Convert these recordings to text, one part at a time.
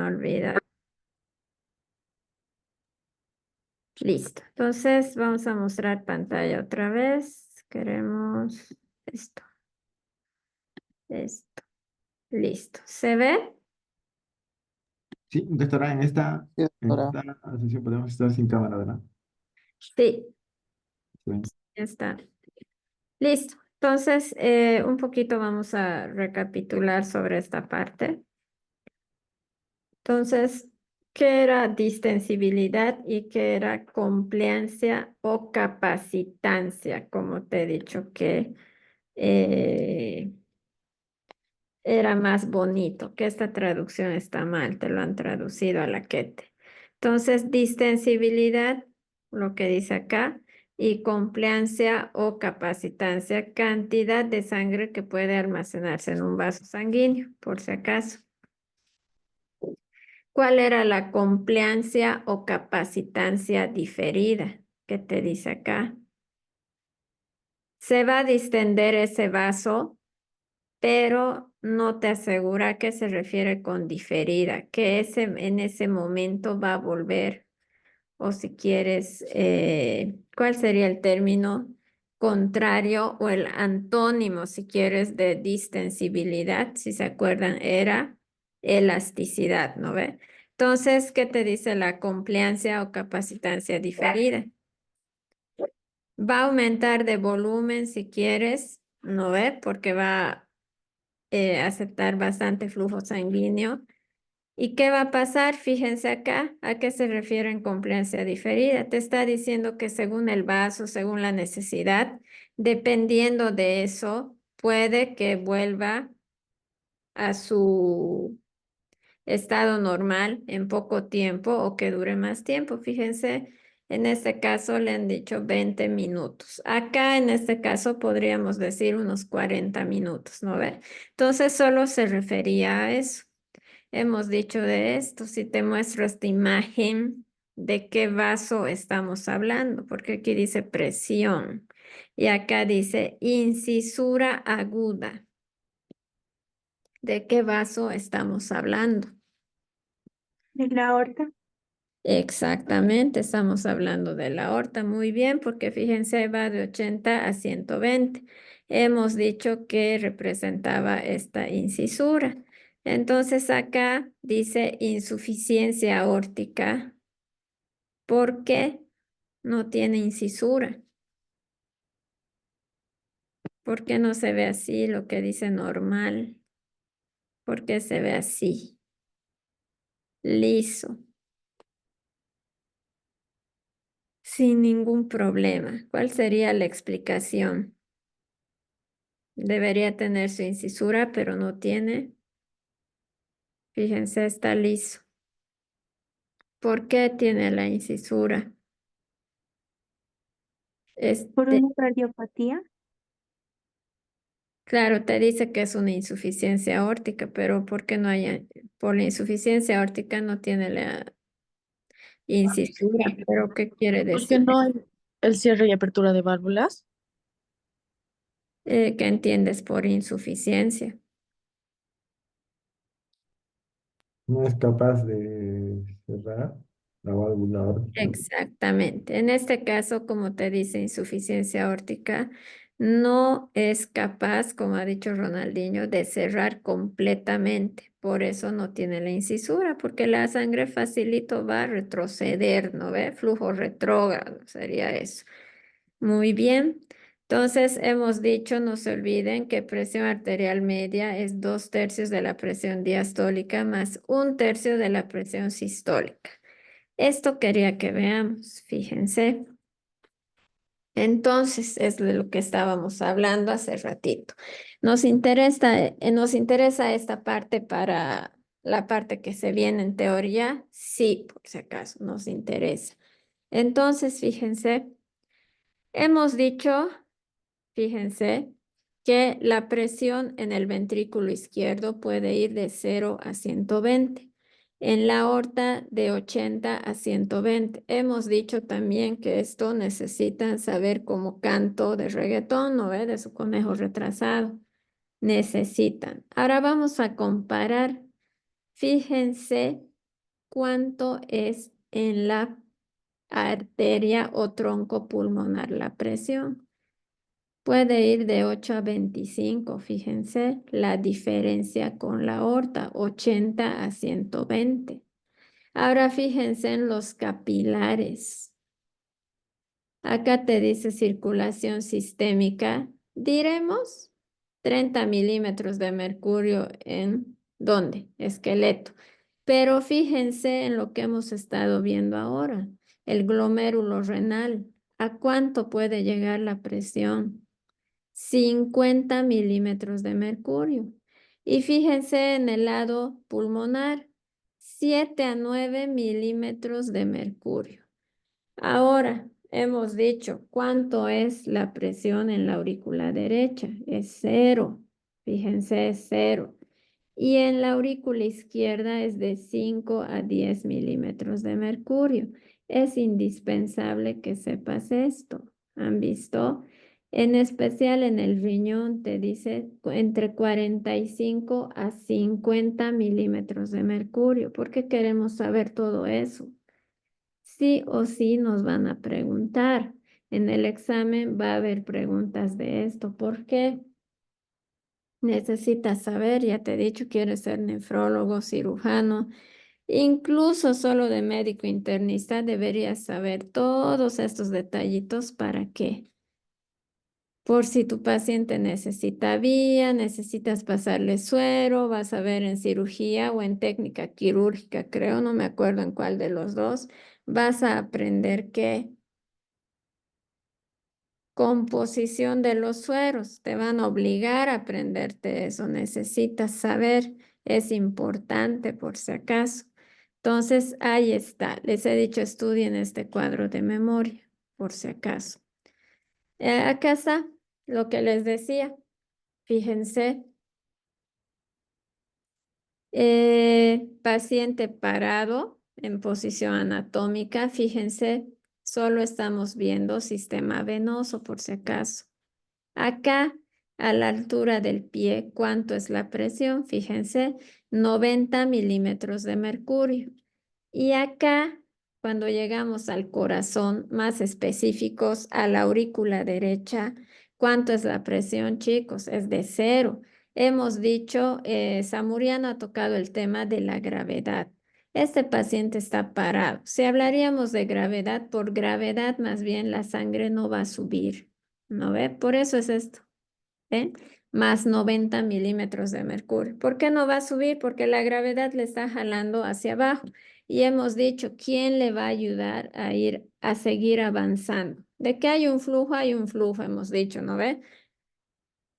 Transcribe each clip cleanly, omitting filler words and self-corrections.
no olvidar. Listo. Entonces vamos a mostrar pantalla otra vez. Queremos esto. Esto. Listo. ¿Se ve? Sí, doctora, Sí, en doctora. esta sesión podemos estar sin cámara, ¿verdad? Sí, Sí. ya está. Listo. Entonces, un poquito vamos a recapitular sobre esta parte. Entonces, ¿qué era distensibilidad y qué era compliancia o capacitancia? Como te he dicho que eh, era más bonito, que esta traducción está mal, te lo han traducido a la quete. Entonces, distensibilidad, lo que dice acá, y compliancia o capacitancia, cantidad de sangre que puede almacenarse en un vaso sanguíneo, por si acaso. ¿Cuál era la compliancia o capacitancia diferida? ¿Qué te dice acá? Se va a distender ese vaso, pero no te asegura a qué se refiere con diferida, que en ese momento va a volver, o si quieres, ¿cuál sería el término contrario o el antónimo, si quieres, de distensibilidad? Si se acuerdan, era elasticidad, ¿no ve? Entonces, ¿qué te dice la compliancia o capacitancia diferida? Va a aumentar de volumen si quieres, ¿no ve? Porque va aceptar bastante flujo sanguíneo. ¿Y qué va a pasar? Fíjense acá, ¿a qué se refiere en compliancia diferida? Te está diciendo que según el vaso, según la necesidad, dependiendo de eso, puede que vuelva a su estado normal en poco tiempo o que dure más tiempo. Fíjense, en este caso le han dicho 20 minutos. Acá en este caso podríamos decir unos 40 minutos, ¿no ve? Entonces solo se refería a eso. Hemos dicho de esto, si te muestro esta imagen, ¿de qué vaso estamos hablando? Porque aquí dice presión y acá dice incisura aguda. ¿De qué vaso estamos hablando? ¿De la aorta? Exactamente, estamos hablando de la aorta. Muy bien, porque fíjense, va de 80 a 120. Hemos dicho que representaba esta incisura. Entonces acá dice insuficiencia aórtica. ¿Por qué no tiene incisura? ¿Por qué no se ve así lo que dice normal? ¿Por qué se ve así? Liso, sin ningún problema. ¿Cuál sería la explicación? Debería tener su incisura, pero no tiene. Fíjense, está liso. ¿Por qué tiene la incisura? ¿Por Este, una cardiopatía? claro, te dice que es una insuficiencia aórtica, pero ¿por qué no hay? Por la insuficiencia aórtica no tiene la incisura, pero ¿qué quiere ¿Por qué decir? no hay el cierre y apertura de válvulas? ¿Qué entiendes por insuficiencia? No es capaz de cerrar la válvula aórtica. Exactamente. En este caso, como te dice, insuficiencia aórtica, no es capaz, como ha dicho Ronaldinho, de cerrar completamente. Por eso no tiene la incisura, porque la sangre facilito va a retroceder, ¿no ve? Flujo retrógrado sería eso. Muy bien. Entonces, hemos dicho, no se olviden que presión arterial media es 2/3 de la presión diastólica más 1/3 de la presión sistólica. Esto quería que veamos, fíjense. Entonces, es de lo que estábamos hablando hace ratito. Nos interesa esta parte para la parte que se viene en teoría. Sí, por si acaso nos interesa. Entonces, fíjense, hemos dicho, fíjense, que la presión en el ventrículo izquierdo puede ir de 0 a 120. En la aorta de 80 a 120. Hemos dicho también que esto necesitan saber como canto de reggaetón, ¿no ve? De su conejo retrasado. Necesitan. Ahora vamos a comparar. Fíjense cuánto es en la arteria o tronco pulmonar la presión. Puede ir de 8 a 25, fíjense la diferencia con la aorta, 80 a 120. Ahora fíjense en los capilares. Acá te dice circulación sistémica. Diremos 30 milímetros de mercurio en ¿dónde? Esqueleto. Pero fíjense en lo que hemos estado viendo ahora. El glomérulo renal. ¿A cuánto puede llegar la presión? 50 milímetros de mercurio. Y fíjense en el lado pulmonar. 7 a 9 milímetros de mercurio. Ahora, hemos dicho, ¿cuánto es la presión en la aurícula derecha? Es 0. Fíjense, es 0. Y en la aurícula izquierda es de 5 a 10 milímetros de mercurio. Es indispensable que sepas esto. ¿Han visto? En especial en el riñón te dice entre 45 a 50 milímetros de mercurio. ¿Por qué queremos saber todo eso? Sí o sí nos van a preguntar. En el examen va a haber preguntas de esto. ¿Por qué? Necesitas saber, ya te he dicho, quieres ser nefrólogo, cirujano, incluso solo de médico internista, deberías saber todos estos detallitos para qué. Por si tu paciente necesita vía, necesitas pasarle suero, vas a ver en cirugía o en técnica quirúrgica, creo, no me acuerdo en cuál de los dos, vas a aprender qué composición de los sueros. Te van a obligar a aprenderte eso. Necesitas saber. Es importante por si acaso. Entonces, ahí está. Les he dicho, estudien este cuadro de memoria, por si acaso. Acá está lo que les decía. Fíjense. Paciente parado en posición anatómica. Fíjense, solo estamos viendo sistema venoso, por si acaso. Acá, a la altura del pie, ¿cuánto es la presión? Fíjense, 90 milímetros de mercurio. Y acá, cuando llegamos al corazón, más específicos, a la aurícula derecha, ¿cuánto es la presión, chicos? Es de 0. Hemos dicho, Samuriano ha tocado el tema de la gravedad. Este paciente está parado. Si hablaríamos de gravedad, por gravedad más bien la sangre no va a subir. ¿No ve? Por eso es esto. ¿Ve? Más 90 milímetros de mercurio. ¿Por qué no va a subir? Porque la gravedad le está jalando hacia abajo. Y hemos dicho, ¿quién le va a ayudar a ir a seguir avanzando? De que hay un flujo, hemos dicho, ¿no ve?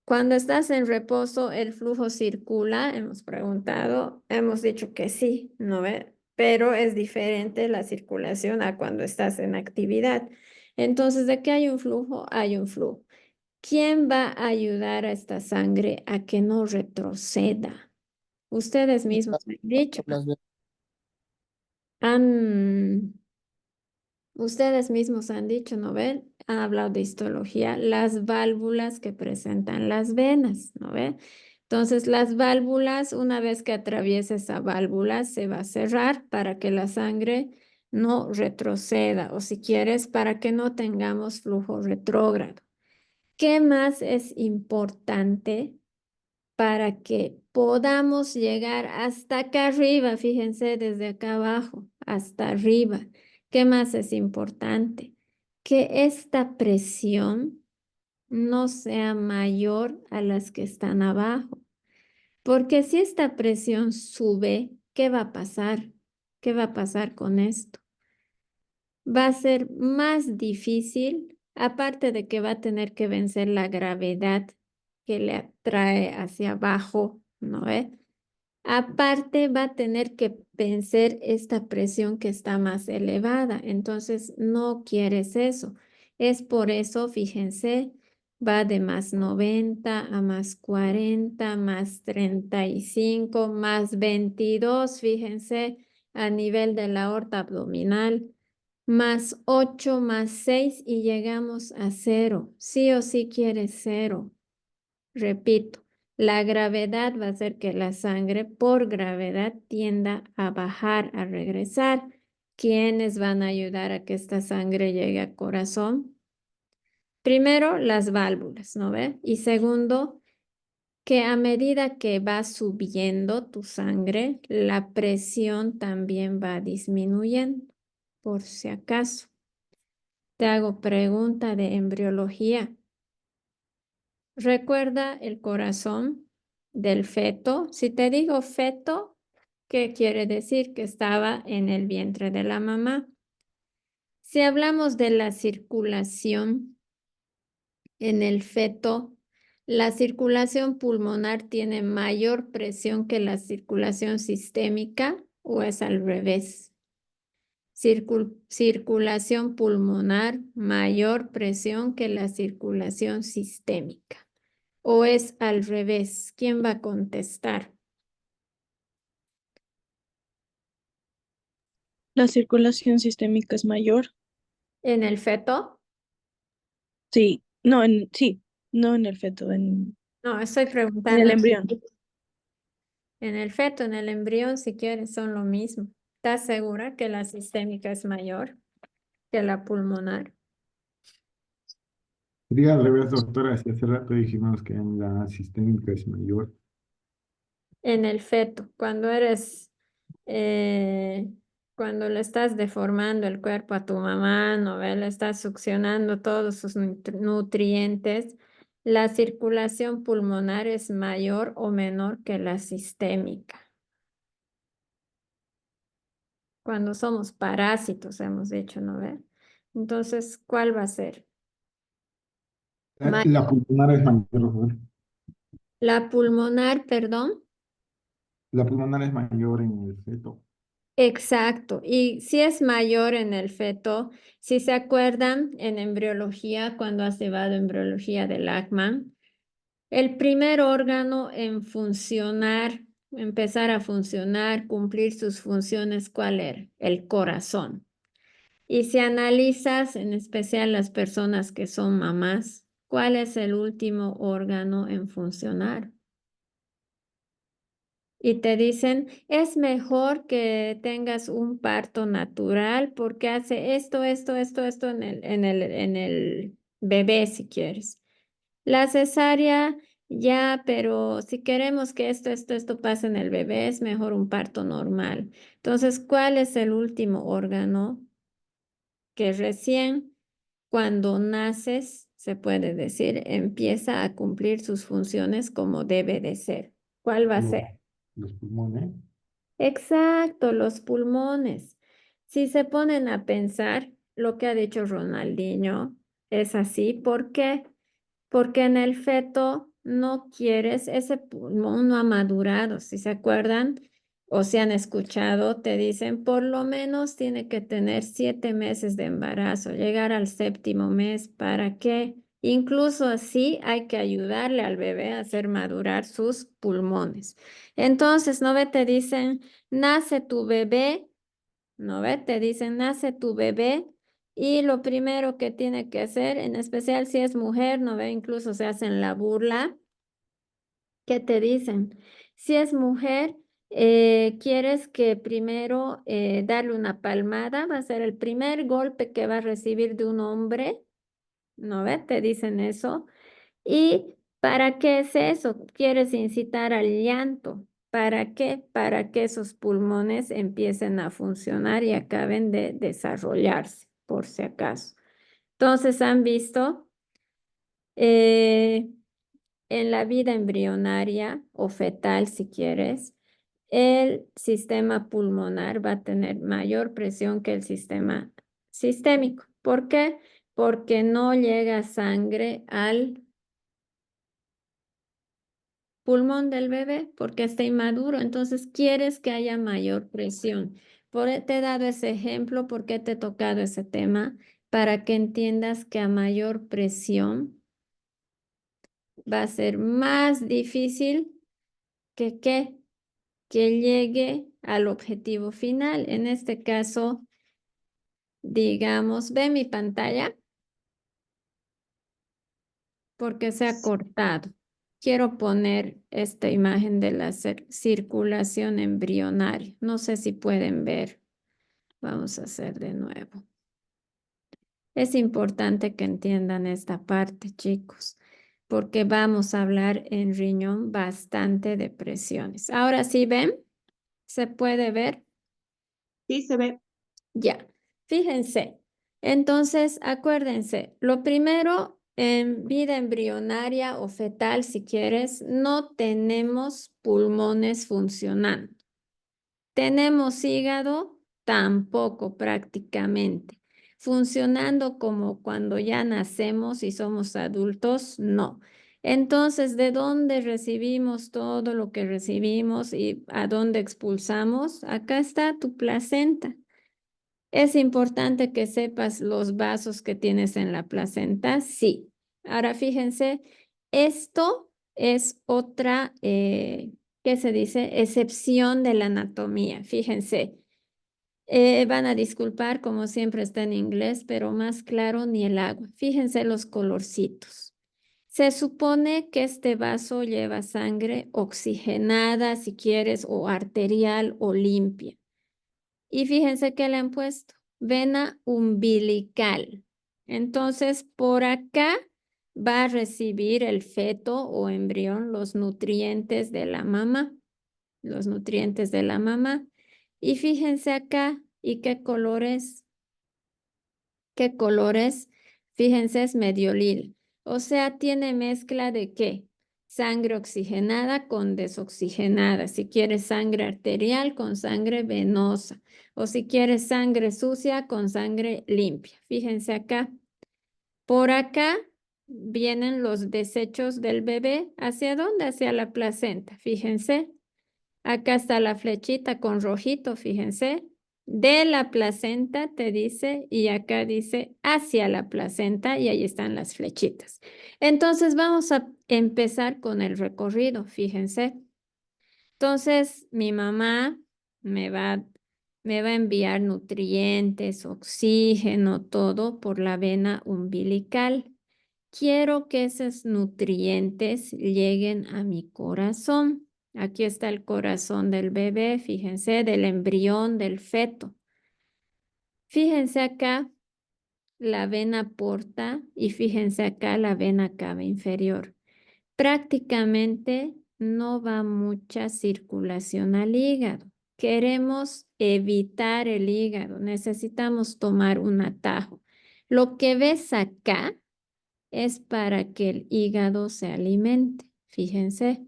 Cuando estás en reposo, el flujo circula, hemos preguntado, hemos dicho que sí, ¿no ve? Pero es diferente la circulación a cuando estás en actividad. Entonces, de que hay un flujo, hay un flujo. ¿Quién va a ayudar a esta sangre a que no retroceda? Ustedes mismos me han dicho, Las ve- han, ustedes mismos han dicho, ¿no ven? Han hablado de histología, las válvulas que presentan las venas, ¿no ven? Entonces, las válvulas, una vez que atraviesa esa válvula, se va a cerrar para que la sangre no retroceda, o si quieres, para que no tengamos flujo retrógrado. ¿Qué más es importante para que podamos llegar hasta acá arriba? Fíjense, desde acá abajo hasta arriba. ¿Qué más es importante? Que esta presión no sea mayor a las que están abajo. Porque si esta presión sube, ¿qué va a pasar? ¿Qué va a pasar con esto? Va a ser más difícil, aparte de que va a tener que vencer la gravedad que le atrae hacia abajo, ¿no ve? Aparte va a tener que vencer esta presión que está más elevada, entonces no quieres eso. Es por eso, fíjense, va de más 90 a más 40, más 35, más 22, fíjense, a nivel de la aorta abdominal más 8 más 6 y llegamos a 0. Sí o sí quieres 0. Repito, La gravedad va a hacer que la sangre por gravedad tienda a bajar, a regresar. ¿Quiénes van a ayudar a que esta sangre llegue al corazón? Primero, las válvulas, ¿no ve? Y segundo, que a medida que va subiendo tu sangre, la presión también va disminuyendo, por si acaso. Te hago pregunta de embriología. ¿Recuerda el corazón del feto? Si te digo feto, ¿qué quiere decir? Que estaba en el vientre de la mamá. Si hablamos de la circulación en el feto, la circulación pulmonar tiene mayor presión que la circulación sistémica o es al revés. Circulación pulmonar, mayor presión que la circulación sistémica. ¿O es al revés? ¿Quién va a contestar? La circulación sistémica es mayor. ¿En el feto? Sí, sí, no en el feto, No, estoy en preguntando. el embrión. En el feto, en el embrión, si quieres, son lo mismo. ¿Estás segura que la sistémica es mayor que la pulmonar? Sería al revés, doctora, si hace rato dijimos que en la sistémica es mayor. En el feto, eh, cuando le estás deformando el cuerpo a tu mamá, ¿no ve? Le estás succionando todos sus nutrientes, la circulación pulmonar es mayor o menor que la sistémica. Cuando somos parásitos, hemos dicho, ¿no ve? Entonces, ¿cuál va a ser? La pulmonar es mayor, doctor. La pulmonar, perdón. La pulmonar es mayor en el feto. Exacto. Y si es mayor en el feto, si se acuerdan en embriología, cuando has llevado embriología de Lachman, el primer órgano en funcionar, empezar a funcionar, cumplir sus funciones, ¿cuál era? El corazón. Y si analizas, en especial las personas que son mamás, ¿cuál es el último órgano en funcionar? Y te dicen, es mejor que tengas un parto natural porque hace esto en el bebé si quieres. La cesárea, ya, pero si queremos que esto pase en el bebé, es mejor un parto normal. Entonces, ¿cuál es el último órgano que recién cuando naces, se puede decir, empieza a cumplir sus funciones como debe de ser? ¿Cuál va a Los, ser? los pulmones. Exacto, los pulmones. Si se ponen a pensar, lo que ha dicho Ronaldinho es así. ¿Por qué? Porque en el feto no quieres, ese pulmón no ha madurado. Si se acuerdan o si han escuchado, te dicen por lo menos tiene que tener 7 meses de embarazo, llegar al séptimo mes. ¿Para qué? Incluso así hay que ayudarle al bebé a hacer madurar sus pulmones. Entonces, ¿no ve? Te dicen, nace tu bebé, ¿no ve? Te dicen, nace tu bebé y lo primero que tiene que hacer, en especial si es mujer, ¿no ve? Incluso se hacen la burla. ¿Qué te dicen? Si es mujer, quieres que primero darle una palmada, va a ser el primer golpe que va a recibir de un hombre, ¿no ve? Te dicen eso. ¿Y para qué es eso? Quieres incitar al llanto. ¿Para qué? Para que esos pulmones empiecen a funcionar y acaben de desarrollarse, por si acaso. Entonces, han visto eh, en la vida embrionaria o fetal, si quieres, el sistema pulmonar va a tener mayor presión que el sistema sistémico. ¿Por qué? Porque no llega sangre al pulmón del bebé porque está inmaduro, entonces quieres que haya mayor presión. Te he dado ese ejemplo porque te he tocado ese tema para que entiendas que a mayor presión va a ser más difícil que que llegue al objetivo final. En este caso, digamos, ve mi pantalla porque se ha cortado. quiero poner esta imagen de la circulación embrionaria. No sé si pueden ver. Vamos a hacer de nuevo. Es importante que entiendan esta parte, chicos, porque vamos a hablar en riñón bastante de presiones. Ahora sí, ¿ven? ¿Se puede ver? Sí, se ve. Ya, fíjense. Entonces, acuérdense, lo primero en vida embrionaria o fetal, si quieres, no tenemos pulmones funcionando. Tenemos hígado, tampoco prácticamente. Funcionando como cuando ya nacemos y somos adultos, no. Entonces, ¿de dónde recibimos todo lo que recibimos y a dónde expulsamos? Acá está tu placenta. ¿Es importante que sepas los vasos que tienes en la placenta? Sí. Ahora fíjense, esto es otra, ¿qué se dice? Excepción de la anatomía. Fíjense, van a disculpar, como siempre está en inglés, pero más claro ni el agua. Fíjense los colorcitos. Se supone que este vaso lleva sangre oxigenada, si quieres, o arterial o limpia. Y fíjense que le han puesto vena umbilical. Entonces, por acá va a recibir el feto o embrión los nutrientes de la mamá, los nutrientes de la mamá. Y fíjense acá, ¿y qué colores? ¿Qué colores? Fíjense, es medio lila. O sea, tiene mezcla de ¿qué? Sangre oxigenada con desoxigenada. Si quieres sangre arterial con sangre venosa. O si quieres sangre sucia con sangre limpia. Fíjense acá. Por acá vienen los desechos del bebé. ¿Hacia dónde? Hacia la placenta. Fíjense. Acá está la flechita con rojito, fíjense. De la placenta te dice y acá dice hacia la placenta y ahí están las flechitas. Entonces vamos a empezar con el recorrido, fíjense. Entonces mi mamá me va, me va a enviar nutrientes, oxígeno, todo por la vena umbilical. Quiero que esos nutrientes lleguen a mi corazón. Aquí está el corazón del bebé, fíjense, del embrión, del feto. Fíjense acá la vena porta y fíjense acá la vena cava inferior. Prácticamente no va mucha circulación al hígado. Queremos evitar el hígado, necesitamos tomar un atajo. Lo que ves acá es para que el hígado se alimente, fíjense.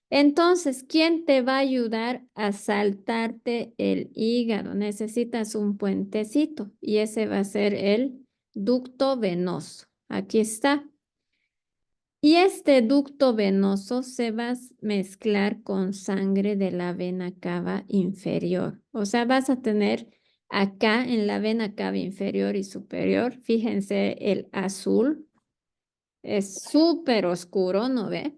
Entonces, ¿quién te va a ayudar a saltarte el hígado? Necesitas un puentecito y ese va a ser el ducto venoso. Aquí está. Y este ducto venoso se va a mezclar con sangre de la vena cava inferior. O sea, vas a tener acá en la vena cava inferior y superior, fíjense el azul, es súper oscuro, ¿no ve?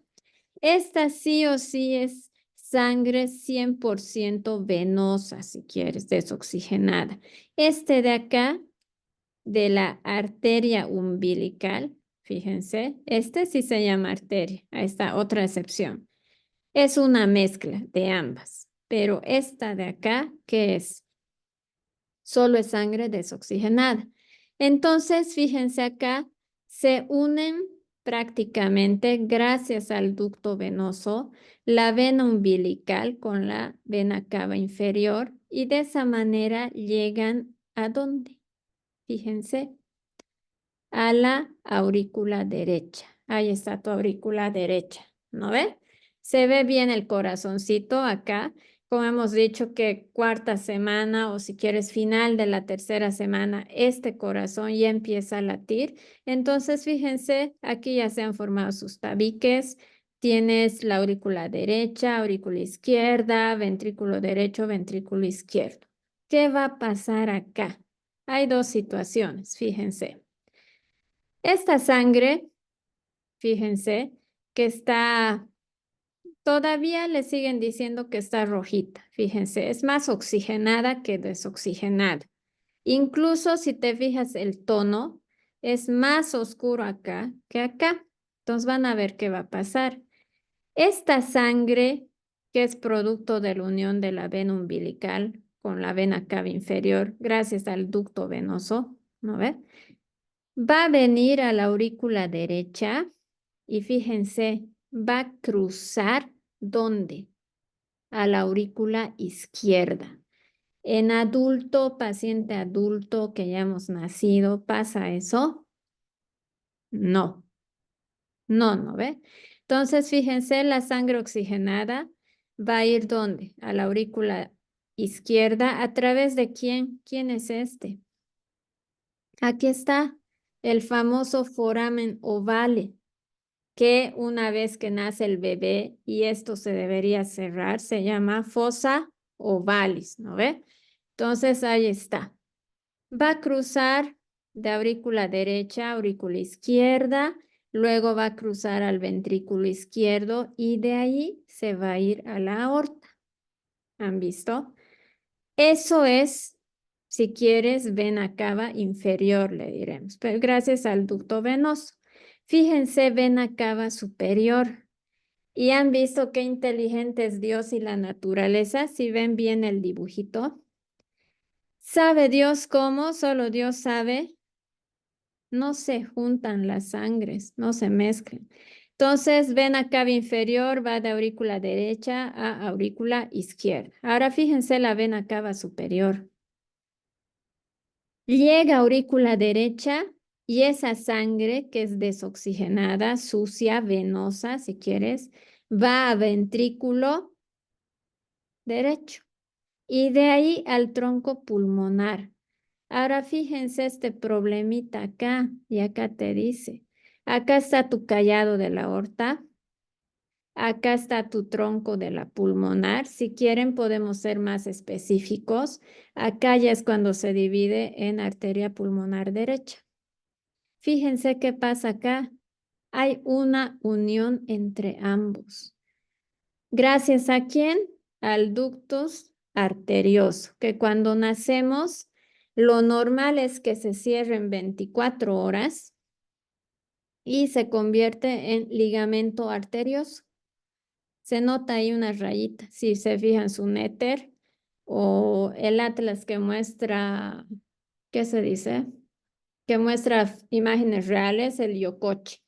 Esta sí o sí es sangre 100% venosa, si quieres, desoxigenada. Este de acá, de la arteria umbilical, fíjense, este sí se llama arteria. Ahí está otra excepción. Es una mezcla de ambas, pero esta de acá, ¿qué es? Solo es sangre desoxigenada. Entonces, fíjense acá, se unen prácticamente gracias al ducto venoso, la vena umbilical con la vena cava inferior y de esa manera llegan ¿a dónde? Fíjense, a la aurícula derecha. Ahí está tu aurícula derecha, ¿no ve? Se ve bien el corazoncito acá. Como hemos dicho que cuarta semana o si quieres final de la tercera semana, este corazón ya empieza a latir. Entonces, fíjense, aquí ya se han formado sus tabiques. Tienes la aurícula derecha, aurícula izquierda, ventrículo derecho, ventrículo izquierdo. ¿Qué va a pasar acá? Hay dos situaciones, fíjense. Esta sangre, fíjense, que está, todavía le siguen diciendo que está rojita, fíjense, es más oxigenada que desoxigenada. Incluso si te fijas el tono, es más oscuro acá que acá. Entonces van a ver qué va a pasar. Esta sangre, que es producto de la unión de la vena umbilical con la vena cava inferior, gracias al ducto venoso, ¿no ve? Va a venir a la aurícula derecha y fíjense, va a cruzar, ¿dónde? A la aurícula izquierda. En adulto, paciente adulto que ya hemos nacido, ¿pasa eso? No, no ve. Entonces, fíjense, la sangre oxigenada va a ir ¿dónde? A la aurícula izquierda. ¿A través de quién? ¿Quién es este? Aquí está el famoso foramen ovale, que una vez que nace el bebé y esto se debería cerrar, se llama fosa ovalis, ¿no ve? Entonces, ahí está. Va a cruzar de aurícula derecha a aurícula izquierda, luego va a cruzar al ventrículo izquierdo y de ahí se va a ir a la aorta. ¿Han visto? Eso es, si quieres, vena cava inferior, le diremos, pero gracias al ducto venoso. Fíjense, vena cava superior. ¿Y han visto qué inteligente es Dios y la naturaleza? Si ven bien el dibujito. ¿Sabe Dios cómo? Solo Dios sabe. No se juntan las sangres, no se mezclan. Entonces, vena cava inferior va de aurícula derecha a aurícula izquierda. Ahora fíjense la vena cava superior. Llega a aurícula derecha y esa sangre que es desoxigenada, sucia, venosa, si quieres, va a ventrículo derecho y de ahí al tronco pulmonar. Ahora fíjense este problemita acá y acá te dice, acá está tu callado de la aorta, acá está tu tronco de la pulmonar. Si quieren podemos ser más específicos. Acá ya es cuando se divide en arteria pulmonar derecha. Fíjense qué pasa acá. Hay una unión entre ambos. ¿Gracias a quién? Al ductus arterioso, que cuando nacemos, lo normal es que se cierren 24 horas y se convierte en ligamento arterioso. Se nota ahí una rayita, si se fijan su néter o el atlas que muestra, ¿qué se dice? Que muestra imágenes reales, el yocoche.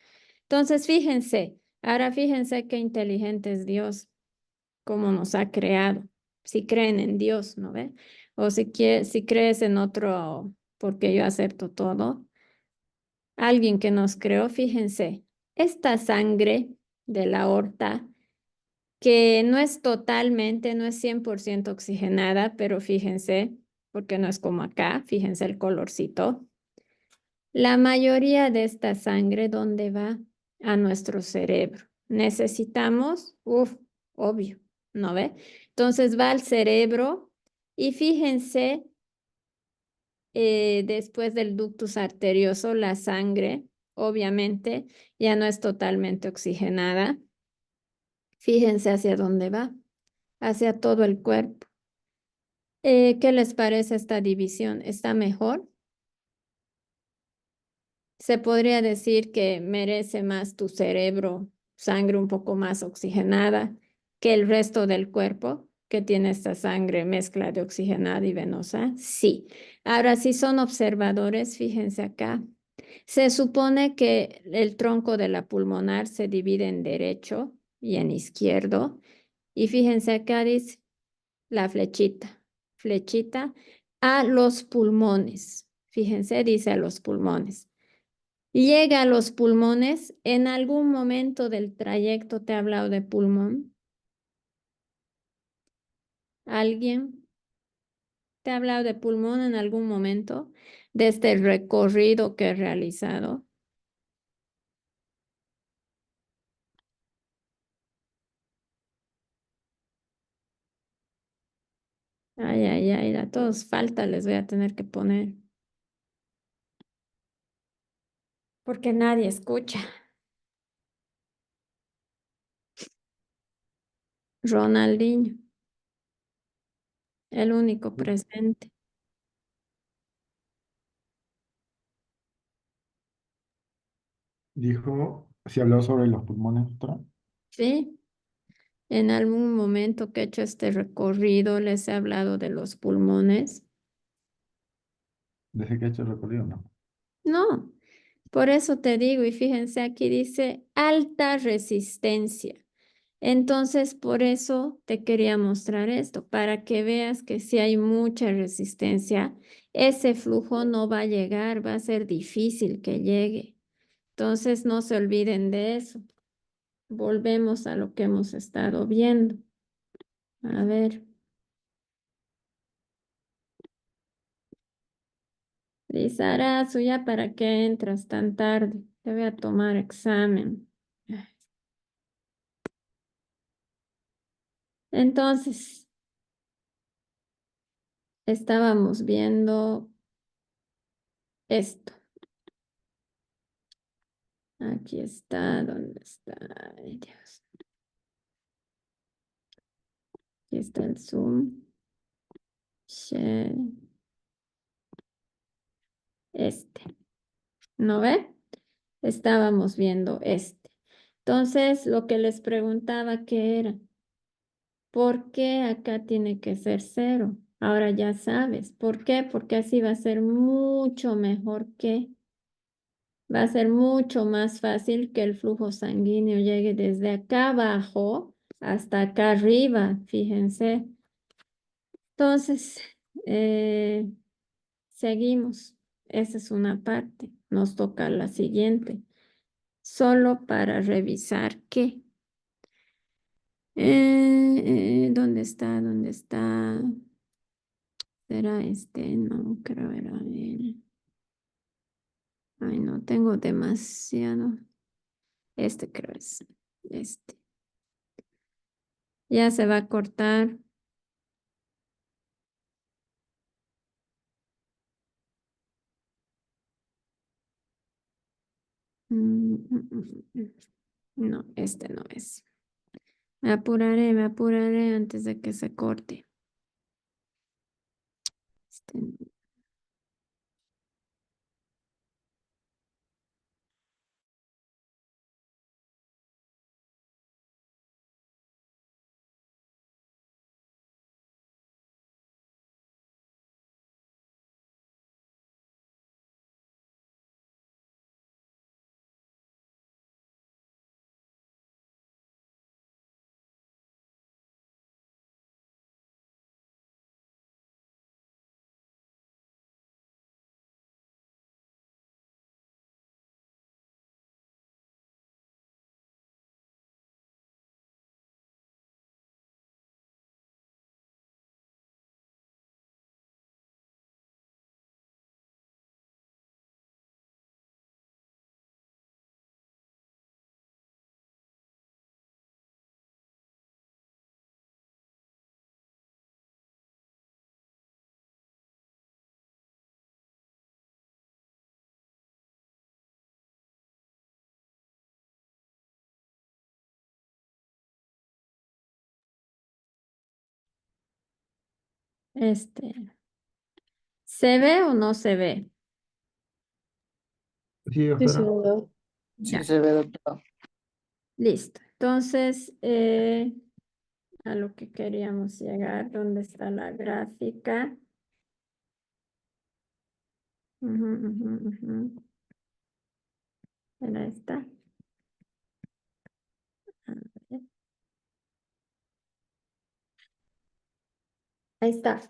Entonces, fíjense, ahora fíjense qué inteligente es Dios, cómo nos ha creado. Si creen en Dios, ¿no ve? O si crees en otro, porque yo acepto todo. Alguien que nos creó, fíjense, esta sangre de la aorta, que no es totalmente, no es 100% oxigenada, pero fíjense, porque no es como acá, fíjense el colorcito. La mayoría de esta sangre, ¿dónde va? A nuestro cerebro. Necesitamos, obvio, ¿no ve? Entonces va al cerebro y fíjense, después del ductus arterioso, la sangre, obviamente, ya no es totalmente oxigenada. Fíjense hacia dónde va, hacia todo el cuerpo. ¿Qué les parece esta división? ¿Está mejor? Se podría decir que merece más tu cerebro, sangre un poco más oxigenada que el resto del cuerpo, que tiene esta sangre mezcla de oxigenada y venosa. Sí. Ahora, si son observadores, fíjense acá. Se supone que el tronco de la pulmonar se divide en derecho y en izquierdo. Y fíjense acá dice la flechita a los pulmones. Fíjense, dice a los pulmones. Llega a los pulmones. ¿En algún momento del trayecto te ha hablado de pulmón? ¿Alguien te ha hablado de pulmón en algún momento desde el recorrido que he realizado? Ay, a todos falta les voy a tener que poner, porque nadie escucha. Ronaldinho, el único presente. Dijo, si habló sobre los pulmones, otra. ¿Sí? En algún momento que he hecho este recorrido les he hablado de los pulmones. Desde que he hecho el recorrido, no. No, por eso te digo, y fíjense, aquí dice alta resistencia. Entonces, por eso te quería mostrar esto, para que veas que si hay mucha resistencia, ese flujo no va a llegar, va a ser difícil que llegue. Entonces, no se olviden de eso. Volvemos a lo que hemos estado viendo. A ver, Lizarazu, ¿ya para qué entras tan tarde? Te voy a tomar examen. Entonces, estábamos viendo esto. Aquí está, ¿dónde está? Ay, Dios. Aquí está el zoom. Share. Este. ¿No ve? Estábamos viendo este. Entonces, lo que les preguntaba que era, ¿por qué acá tiene que ser 0? Ahora ya sabes. ¿Por qué? Porque así va a ser mucho mejor que, va a ser mucho más fácil que el flujo sanguíneo llegue desde acá abajo hasta acá arriba. Fíjense. Entonces, eh, seguimos. Esa es una parte. Nos toca la siguiente. Solo para revisar que. ¿Dónde está? ¿Dónde está? ¿Será este? No, creo era él. Ay, no, tengo demasiado. Este creo es. Este. Ya se va a cortar. No, este no es. Me apuraré antes de que se corte. Este no. Este. ¿Se ve o no se ve? Sí, Sí, sí, afuera. ¿verdad? Ya, Sí se ve, doctora. listo. Entonces, a lo que queríamos llegar, ¿dónde está la gráfica? Ujú, ujú, ujú. Era esta. A ver. Ahí está.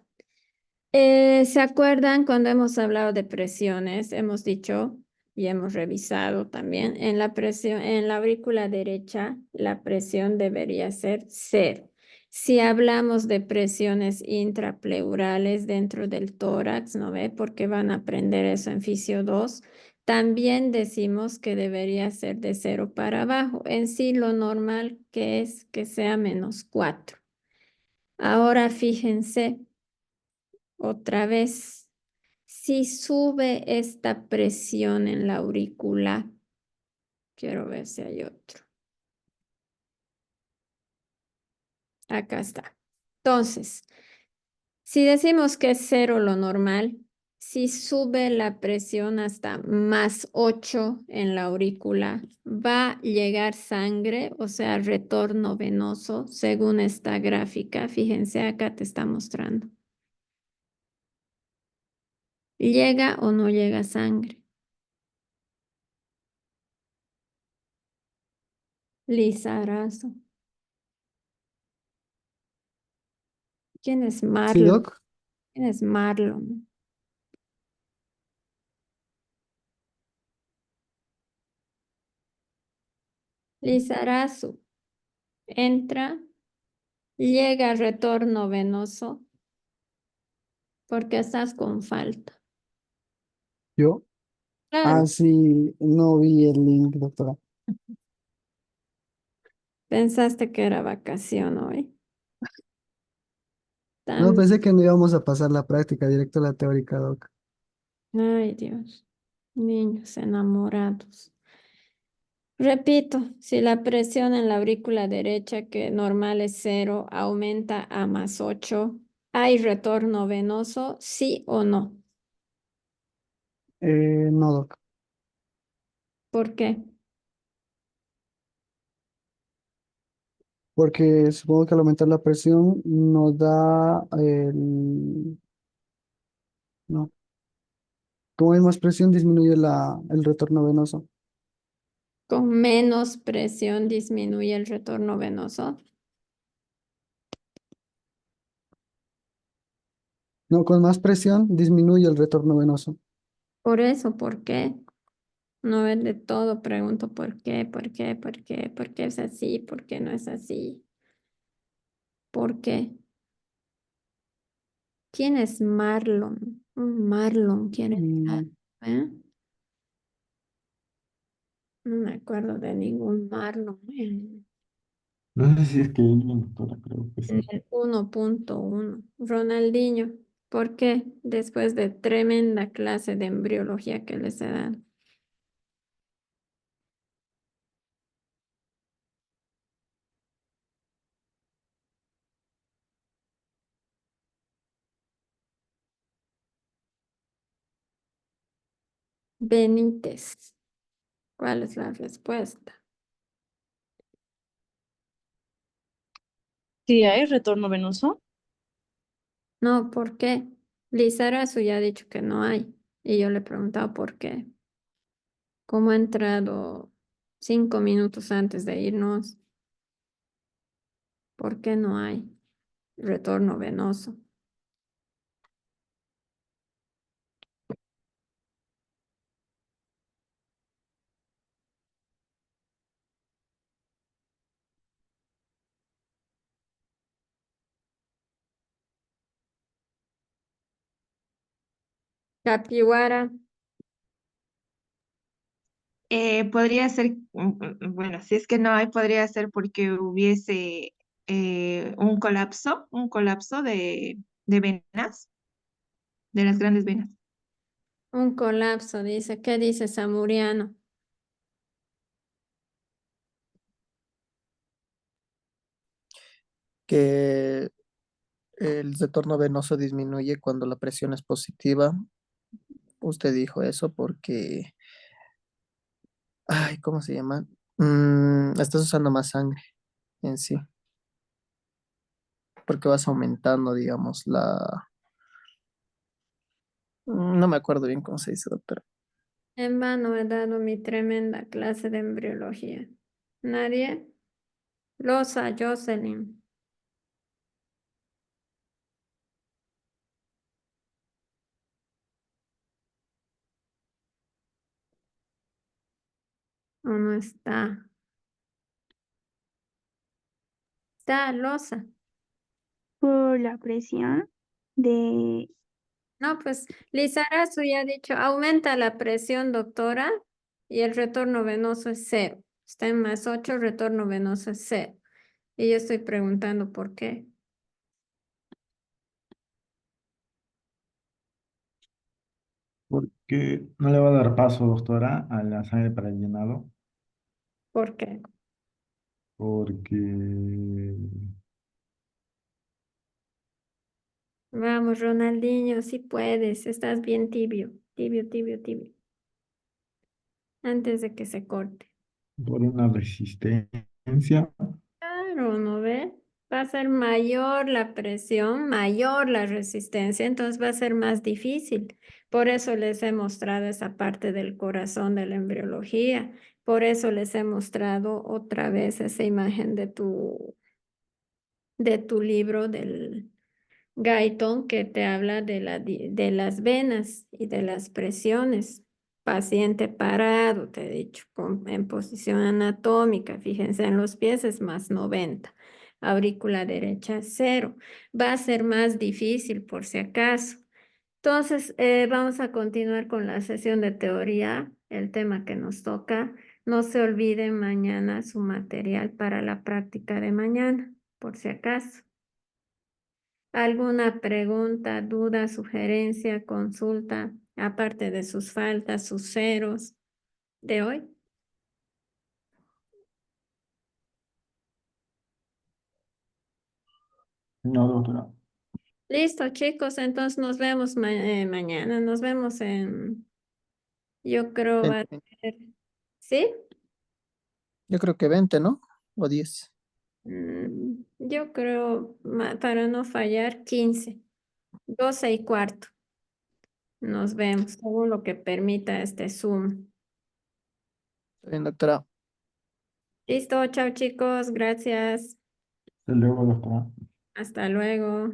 ¿Se acuerdan cuando hemos hablado de presiones? Hemos dicho y hemos revisado también en la presión, en la aurícula derecha, la presión debería ser 0. Si hablamos de presiones intrapleurales dentro del tórax, ¿no ve? Porque van a aprender eso en fisio 2. También decimos que debería ser de 0 para abajo. En sí, lo normal que es que sea -4. Ahora fíjense. Otra vez, si sube esta presión en la aurícula, quiero ver si hay otro. Acá está. Entonces, si decimos que es 0 lo normal, Si sube la presión hasta +8 en la aurícula, va a llegar sangre, o sea, retorno venoso, según esta gráfica. Fíjense, acá te está mostrando. ¿Llega o no llega sangre? Lizarazo. ¿Quién es Sí, Marlon? Doc. ¿Quién es Marlon? Lizarazo. Entra, llega retorno venoso, porque estás con falta. Yo. Claro, Ah, sí, no vi el link, doctora. pensaste que era vacación hoy. No, Tan... pensé que no íbamos a pasar la práctica, directo a la teórica, Doc. Ay, Dios. Niños enamorados. Repito, si la presión en la aurícula derecha, que normal es 0, aumenta a +8, ¿hay retorno venoso? ¿Sí o no? No, Doc. ¿Por qué? Porque supongo que al aumentar la presión nos da el... No. Como hay más presión, disminuye el retorno venoso. Con menos presión disminuye el retorno venoso. No, con más presión disminuye el retorno venoso. Por eso, ¿por qué? No es de todo, pregunto por qué, por qué, por qué, por qué es así, por qué no es así, por qué. ¿Quién es Marlon? Un Marlon quiere entrar, Mm, ¿eh? No me acuerdo de ningún Marlon No sé si es que hay doctora, creo que en sí. el 1.1. Ronaldinho, ¿por qué? Después de tremenda clase de embriología que les he dado. Benítez, ¿cuál es la respuesta? Sí, hay retorno venoso. No, ¿por qué? Lizarazu ya ha dicho que no hay. Y yo le he preguntado por qué. ¿Cómo ha entrado 5 minutos antes de irnos? ¿Por qué no hay retorno venoso? Capiwara, Podría ser, bueno, si es que no hay, podría ser porque hubiese un colapso de venas, de las grandes venas. un colapso, dice. ¿Qué dice Samuriano? Que el retorno venoso disminuye cuando la presión es positiva. Usted dijo eso porque, ay, ¿cómo se llama? Estás usando más sangre en sí, porque vas aumentando, digamos, no me acuerdo bien cómo se dice, doctora. En vano he dado mi tremenda clase de embriología. ¿Nadie? Losa, Jocelyn. ¿O no está? Está Losa. Por la presión de, No, pues Lizarazu ya ha dicho, aumenta la presión, doctora, y el retorno venoso es 0. Está en +8, retorno venoso es 0. Y yo estoy preguntando por qué. Porque no le va a dar paso, doctora, a la sangre para el llenado, ¿Por qué? porque Vamos, Ronaldinho, si puedes. Estás bien tibio, tibio, tibio, tibio. Antes de que se corte. Por una resistencia. Claro, ¿no ve? Va a ser mayor la presión, mayor la resistencia, entonces va a ser más difícil. Por eso les he mostrado esa parte del corazón de la embriología. Por eso les he mostrado otra vez esa imagen de tu libro del Guyton que te habla de las venas y de las presiones. Paciente parado, te he dicho, en posición anatómica, fíjense en los pies es más 90, aurícula derecha 0. Va a ser más difícil por si acaso. Entonces, vamos a continuar con la sesión de teoría, el tema que nos toca. No se olviden mañana su material para la práctica de mañana, por si acaso. ¿Alguna pregunta, duda, sugerencia, consulta, aparte de sus faltas, sus ceros de hoy? No, doctora. Listo, chicos, entonces nos vemos mañana. Nos vemos yo creo va a 20. ser, ¿sí? Yo creo que 20, ¿no? O 10. Yo creo, para no fallar, 15, 12 y cuarto. Nos vemos, según lo que permita este Zoom. Está bien, doctora. Listo, chao chicos, gracias. Hasta luego, doctora. Hasta luego.